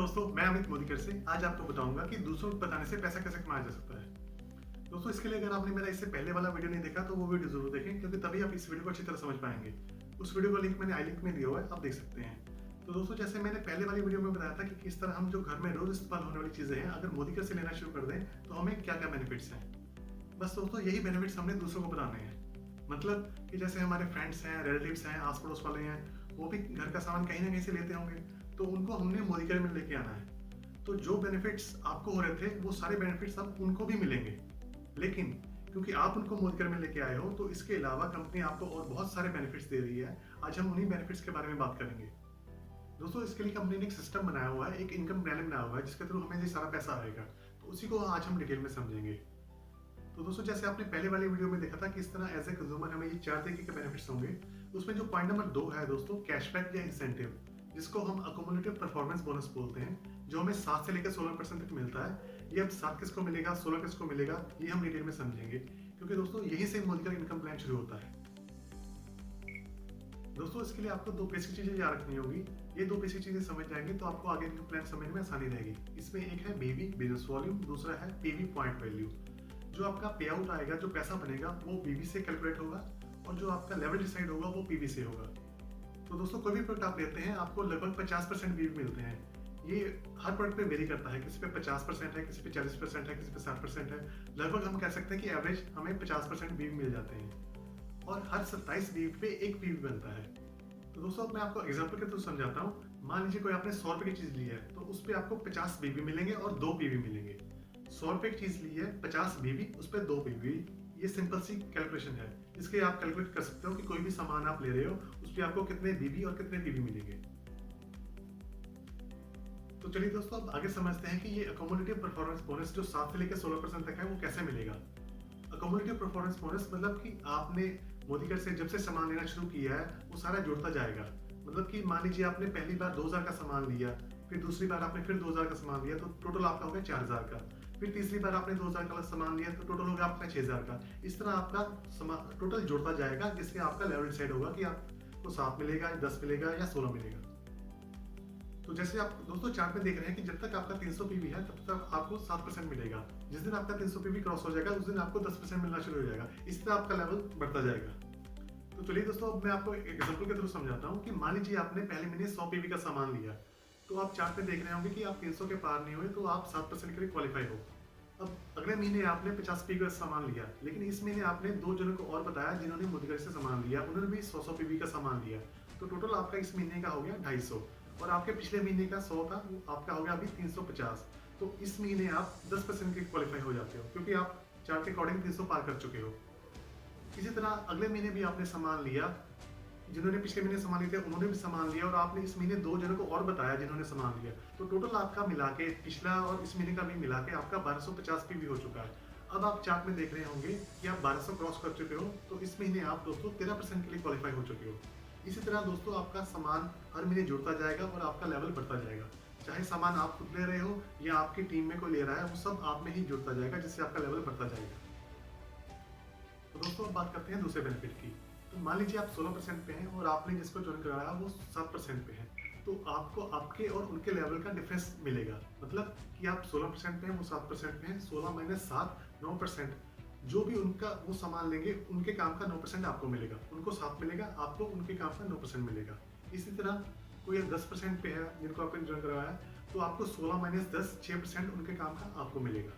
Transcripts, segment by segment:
दोस्तों, मैं अमित मोदीकर से आज आपको बताऊंगा कि दूसरों को बताने से पैसा कैसे कमाया जा सकता है। दोस्तों, इसके लिए अगर आपने मेरा इससे पहले वाला वीडियो नहीं देखा तो वो वीडियो जरूर देखें, क्योंकि तभी आप इस वीडियो को अच्छी तरह समझ पाएंगे। उस वीडियो का लिंक मैंने आई लिंक में दिया हुआ है, आप देख सकते हैं। तो दोस्तों, जैसे मैंने पहले वाली वीडियो में बताया था कि किस तरह हम जो घर में रोज इस्तेमाल होने वाली चीजें हैं, अगर मोदीकर से लेना शुरू कर दें तो हमें क्या क्या बेनिफिट्स हैं। बस दोस्तों, यही बेनिफिट्स हमने दूसरों को बताने हैं। मतलब कि जैसे हमारे फ्रेंड्स हैं, रिलेटिव्स हैं, आस पड़ोस वाले हैं, वो भी घर का सामान कहीं ना कहीं से लेते होंगे, तो उनको हमने मोदीकर में लेके आना है। तो जो बेनिफिट्स आपको हो रहे थे वो सारे बेनिफिट्स अब उनको भी मिलेंगे, लेकिन क्योंकि आप उनको मोदीकर में लेके आए हो तो इसके अलावा कंपनी आपको और बहुत सारे बेनिफिट्स दे रही है। आज हम उन्हीं बेनिफिट्स के बारे में बात करेंगे। दोस्तों, इसके लिए कंपनी ने एक सिस्टम बनाया हुआ है, एक इनकम प्लान बनाया हुआ है, जिसके थ्रू हमें ये सारा पैसा आएगा। तो उसी को आज हम डिटेल में समझेंगे। तो दोस्तों, जैसे आपने पहले वाली वीडियो में देखा था किस तरह एज ए कंज्यूमर हमें ये 4 तरीके के बेनिफिट्स होंगे, उसमें जो पॉइंट नंबर 2 है दोस्तों, कैशबैक या इंसेंटिव, जिसको हम अकोमोलेटिव परफॉर्मेंस बोनस बोलते हैं, जो हमें 7 से लेकर 16% तक मिलता है। ये अब 7 किसको मिलेगा, 16 किसको मिलेगा, ये हम डिटेल में समझेंगे, क्योंकि दोस्तों यही से मोदीकर इनकम प्लान शुरू होता है। दोस्तों, इसके लिए आपको 2 बेसिक चीजें याद रखनी होगी। ये 2 बेसिक चीजें समझ जाएंगे तो आपको आगे इनकम प्लान समझने में आसानी रहेगी। इसमें एक है बीवी, बिजनेस वॉल्यूम, दूसरा है पीवी, पॉइंट वैल्यू। जो आपका पे आउट आएगा, जो पैसा बनेगा, वो बीवी से कैलकुलेट होगा, और जो आपका लेवल डिसाइड होगा वो पीवी से होगा। तो दोस्तों, कोई भी प्रोडक्ट आप लेते हैं, आपको लगभग 50% बीवी मिलते हैं। ये हर प्रोडक्ट पे वेरी करता है, किसी पे 50% है, किसी पे 40% है, किसी पे 60% है। लगभग हम कह सकते हैं कि एवरेज हमें 50% बीवी मिल जाते हैं, और हर 27 बीवी पे एक पीवी बनता है। तो दोस्तों, मैं आपको एग्जांपल के थ्रू समझाता हूँ। मान लीजिए कोई आपने 100 रुपए की चीज ली है, तो उस पर आपको 50 बीवी मिलेंगे और 2 पीवी मिलेंगे। 100 रुपए की चीज ली है, 50 बीवी, उस पर 2 पीवी। ये सिंपल सी कैलकुलेशन है, इसके आप कैलकुलेट कर सकते हो कि कोई भी सामान आप ले रहे हो उस पर आपको कितने बीवी और कितने पीवी मिलेंगे। तो चलिए दोस्तों, अब आगे समझते हैं कि ये अकोमोडेटिव परफॉर्मेंस बोनस जो 7 से लेकर 16% तक है, वो कैसे मिलेगा। अकोमोडेटिव परफॉर्मेंस बोनस मतलब कि आपने मोदीकर से जब से सामान लेना शुरू किया है, वो सारा जुड़ता जाएगा। मतलब कि मान लीजिए आपने पहली बार 2000 का सामान लिया, फिर दूसरी बार आपने फिर 2000 का सामान लिया, तो टोटल आपका हो गया 4000 का। फिर तीसरी बार आपने 2000 का सामान लिया, तो टोटल हो गया आपका 6000 का। इस तरह आपका टोटल जुड़ता जाएगा, जिससे आपका लेवल डिसाइड होगा कि आपको 7 मिलेगा, 10 मिलेगा या 16 मिलेगा। तो जैसे आप दोस्तों चार्ट में देख रहे हैं कि जब तक आपका 300 पीवी है, तब तक आपको 7% मिलेगा। जिस दिन आपका 300 पीवी क्रॉस हो जाएगा, उस दिन आपको 10% मिलना शुरू हो जाएगा। इस तरह आपका लेवल बढ़ता जाएगा। तो चलिए दोस्तों, अब मैं आपको एक एग्जांपल के थ्रू समझाता हूँ कि मान लीजिए आपने पहले महीने 100 पीवी का सामान लिया, तो आप चार्ट में देख रहे होंगे कि आप 300 के पार नहीं हुए, तो आप 7% के लिए क्वालिफाई हो। अब अगले महीने आपने 50 पीवी का सामान लिया, लेकिन इस महीने आपने 2 जनों को और बताया जिन्होंने मोदीकर से सामान लिया, उन्होंने भी 100 पीवी का सामान लिया, तो टोटल आपका इस महीने का हो गया 250, और आपके पिछले महीने का 100 था, वो आपका हो गया अभी 350। तो इस महीने आप 10% के क्वालिफाई हो जाते हो, क्योंकि आप चार्ट के अकॉर्डिंग 300 पार कर चुके हो। इसी तरह अगले महीने भी आपने सामान लिया, जिन्होंने पिछले महीने सामान लिए थे उन्होंने भी सामान लिया, और आपने इस महीने 2 जनों को और बताया जिन्होंने सामान लिया, तो टोटल आपका मिला के पिछला और इस महीने का भी मिला के आपका 1250 पीवी हो चुका है। अब आप चार्ट में देख रहे होंगे कि आप 1200 क्रॉस कर चुके हो, तो इस महीने आप दोस्तों 13% के लिए क्वालिफाई हो चुके हो। इसी तरह दोस्तों, आपका सामान हर महीने जुड़ता जाएगा और आपका लेवल बढ़ता जाएगा। चाहे सामान आप खुद ले रहे हो या आपकी टीम में कोई ले रहा है, वो सब आप में ही जुड़ता जाएगा, जिससे आपका लेवल बढ़ता जाएगा। तो दोस्तों, अब बात करते हैं दूसरे बेनिफिट की। तो मान लीजिए आप 16% पे हैं और आपने जिसको ज्वाइन कराया वो 7% पे है, तो आपको आपके और उनके लेवल का डिफरेंस मिलेगा। मतलब कि आप 16% पे हैं, वो 7% पे हैं, 16 माइनस 7 9%। जो भी उनका वो सामान लेंगे, उनके काम का 9% आपको मिलेगा। उनको 7 मिलेगा, आपको उनके काम का 9% मिलेगा। इसी तरह कोई 10% पे है जिनको आपने ज्वाइन करवाया, तो आपको 16 माइनस 10 6% उनके काम का आपको मिलेगा।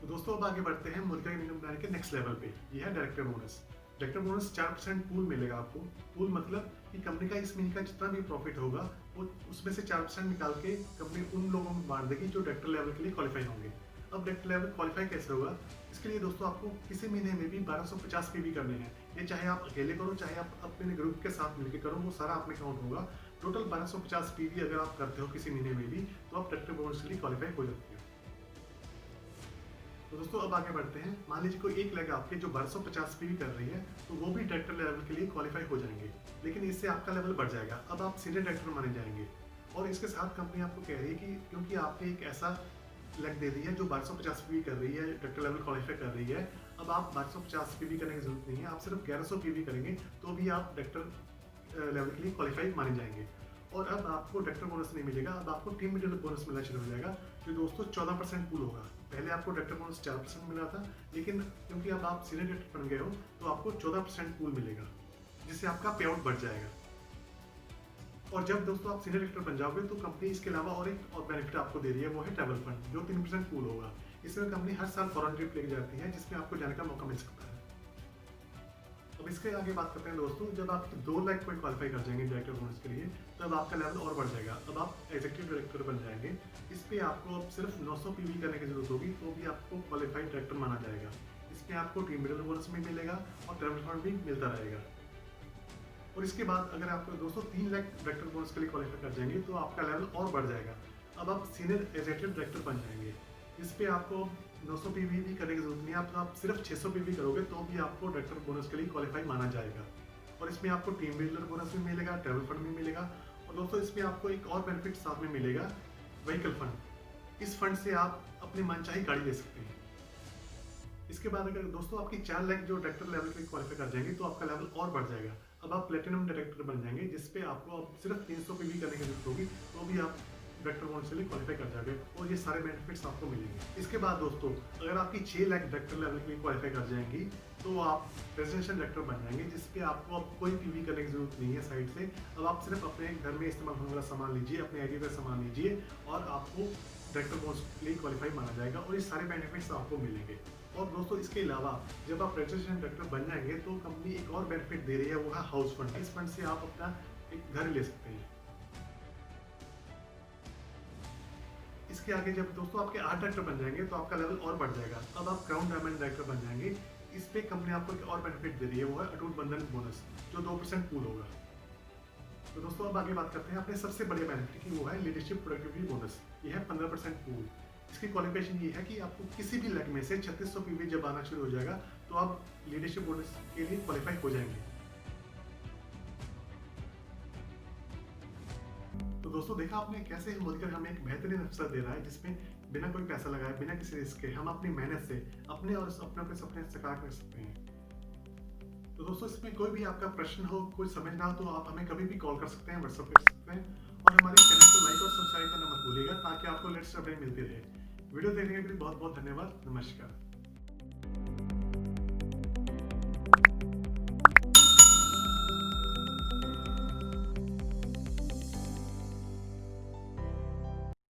तो दोस्तों, अब आगे बढ़ते हैं मोदीकर इनकम प्लान के नेक्स्ट लेवल पे। ये है director bonus. Director bonus 4% pool मिलेगा आपको। पूल मतलब कि कंपनी का इस महीने का जितना भी प्रॉफिट होगा, वो उसमें से 4% निकाल के कंपनी उन लोगों को बांट देगी जो डायरेक्टर लेवल के लिए क्वालिफाई होंगे। अब डायरेक्टर लेवल क्वालिफाई कैसे होगा? इसके लिए दोस्तों आपको किसी महीने में भी 1250 पीवी करने हैं। ये चाहे आप अकेले करो, चाहे आप अपने ग्रुप के साथ मिलकर करो, वो सारा आप में काउंट होगा। टोटल 1250 पीवी अगर आप करते हो किसी महीने में भी, तो आप डायरेक्टर बोनस के लिए क्वालिफाई हो जाते हो। तो दोस्तों, अब आगे बढ़ते हैं। मान लीजिए कोई एक लेग आपके जो 1250 पीवी कर रही है, तो वो भी डायरेक्टर लेवल के लिए क्वालिफाई हो जाएंगे, लेकिन इससे आपका लेवल बढ़ जाएगा। अब आप सीनियर डायरेक्टर माने जाएंगे, और इसके साथ कंपनी आपको कह रही है कि क्योंकि आपने एक ऐसा लेग दे दी है जो 1250 पीवी कर रही है, डायरेक्टर लेवल क्वालिफाई कर रही है, अब आप 1250 पीवी करने की जरूरत नहीं है, आप सिर्फ 1100 पीवी करेंगे तो भी आप डायरेक्टर लेवल के लिए क्वालिफाई माने जाएंगे। और अब आपको डायरेक्टर बोनस नहीं मिलेगा, अब आपको टीम लीडर बोनस मिलना शुरू हो जाएगा, जो दोस्तों 14% पूल होगा। पहले आपको डायरेक्टर बोनस 4% मिला था, लेकिन क्योंकि अब आप सीनियर डायरेक्टर बन गए हो तो आपको 14% पूल मिलेगा, जिससे आपका पे आउट बढ़ जाएगा। और जब दोस्तों आप सीनियर डायरेक्टर बन जाओगे तो कंपनी इसके अलावा और एक और बेनिफिट आपको दे रही है, वो है ट्रैवल फंड, जो 3% पूल होगा। इसमें कंपनी हर साल फॉरेन ट्रिप लेके जाती है, जिसमें आपको जाने का मौका मिल सकता है। अब इसके आगे बात करते हैं दोस्तों, जब आप 2 लाख पॉइंट क्वालिफाई कर जाएंगे डायरेक्टर बोनस के लिए, तब आपका लेवल और बढ़ जाएगा। अब आप एग्जीक्यूटिव डायरेक्टर बन जाएंगे। इस पे आपको अब सिर्फ 900 पीवी करने की जरूरत होगी, तो भी आपको क्वालिफाइड डायरेक्टर माना जाएगा। इसमें आपको टीम लीडर बोनस भी मिलेगा और ट्रैवल फंड भी मिलता रहेगा। और इसके बाद अगर आप दोस्तों 3 लाख डायरेक्टर बोनस के लिए क्वालिफाई कर जाएंगे, तो आपका लेवल और बढ़ जाएगा। अब आप सीनियर एग्जीक्यूटिव डायरेक्टर बन जाएंगे। इस पे आपको 900 पीवी भी करने की जरूरत नहीं है, आप सिर्फ 600 पीवी करोगे तो भी आपको डायरेक्टर बोनस के लिए क्वालिफाई माना जाएगा। और इसमें आपको टीम लीडर बोनस भी मिलेगा, ट्रैवल फंड भी मिलेगा, और दोस्तों इसमें आपको एक और बेनिफिट साथ में मिलेगा, व्हीकल फंड। इस फंड से आप अपनी मनचाही गाड़ी ले सकते हैं। इसके बाद अगर दोस्तों आपकी 4 लाख जो डायरेक्टर लेवल के क्वालिफाई कर जाएंगे, तो आपका लेवल और बढ़ जाएगा। अब आप प्लेटिनम डायरेक्टर बन जाएंगे, जिसपे आपको अब सिर्फ 300 पीवी करने की जरूरत होगी, तो भी आप डायरेक्टर बोनस के लिए क्वालिफाई कर जाओगे और ये सारे बेनिफिट्स आपको मिलेंगे। इसके बाद दोस्तों अगर आपकी 6 लाख डायरेक्टर लेवल के लिए क्वालिफाई कर जाएंगी, तो आप रेजिडेंशियल डायरेक्टर बन जाएंगे, जिसपे आपको अब कोई पीवी करने की जरूरत नहीं है साइड से। अब आप सिर्फ अपने घर में इस्तेमाल होने वाला सामान लीजिए, अपने आईडी का सामान लीजिए, और आपको डायरेक्टर बोनस के लिए क्वालिफाई माना जाएगा और ये सारे बेनिफिट्स आपको मिलेंगे। और दोस्तों इसके अलावा जब आप रेजिडेंशियल डायरेक्टर बन जाएंगे, तो कंपनी एक और बेनिफिट दे रही है, वो है हाउस फंड। इस फंड से आप अपना एक घर ले सकते हैं। इसके आगे जब दोस्तों आपके 8 डायरेक्टर बन जाएंगे, तो आपका लेवल और बढ़ जाएगा। अब आप क्राउन डायमंड डायरेक्टर बन जाएंगे। इस पे कंपनी आपको एक और बेनिफिट दे रही है, वो है अटूट बंधन बोनस, जो 2% पूल होगा। तो दोस्तों अब आगे बात करते हैं अपने सबसे बड़े बेनिफिट की, वो है लीडरशिप प्रोडक्टिविटी बोनस। ये है 15% पूल। इसकी क्वालिफिकेशन ये है कि आपको किसी भी लैक में से 3600 पीवी जब आना शुरू हो जाएगा, तो आप लीडरशिप बोनस के लिए क्वालिफाई हो जाएंगे। तो दोस्तों देखा आपने कैसे मोदीकर हमें एक बेहतरीन अवसर दे रहा है, जिसमें बिना कोई पैसा लगाए, बिना किसी रिस्क के हम अपनी मेहनत से अपने और अपने अपने सपने साकार कर सकते हैं। तो दोस्तों इसमें कोई भी आपका प्रश्न हो, कोई समझना हो, तो आप हमें कभी भी कॉल कर सकते हैं, व्हाट्सएप कर सकते हैं, और हमारे चैनल को लाइक और सब्सक्राइब करना मत भूलिएगा, ताकि आपको लेटेस्ट अपडेट मिलती रहे। वीडियो देखने के लिए बहुत बहुत धन्यवाद। नमस्कार।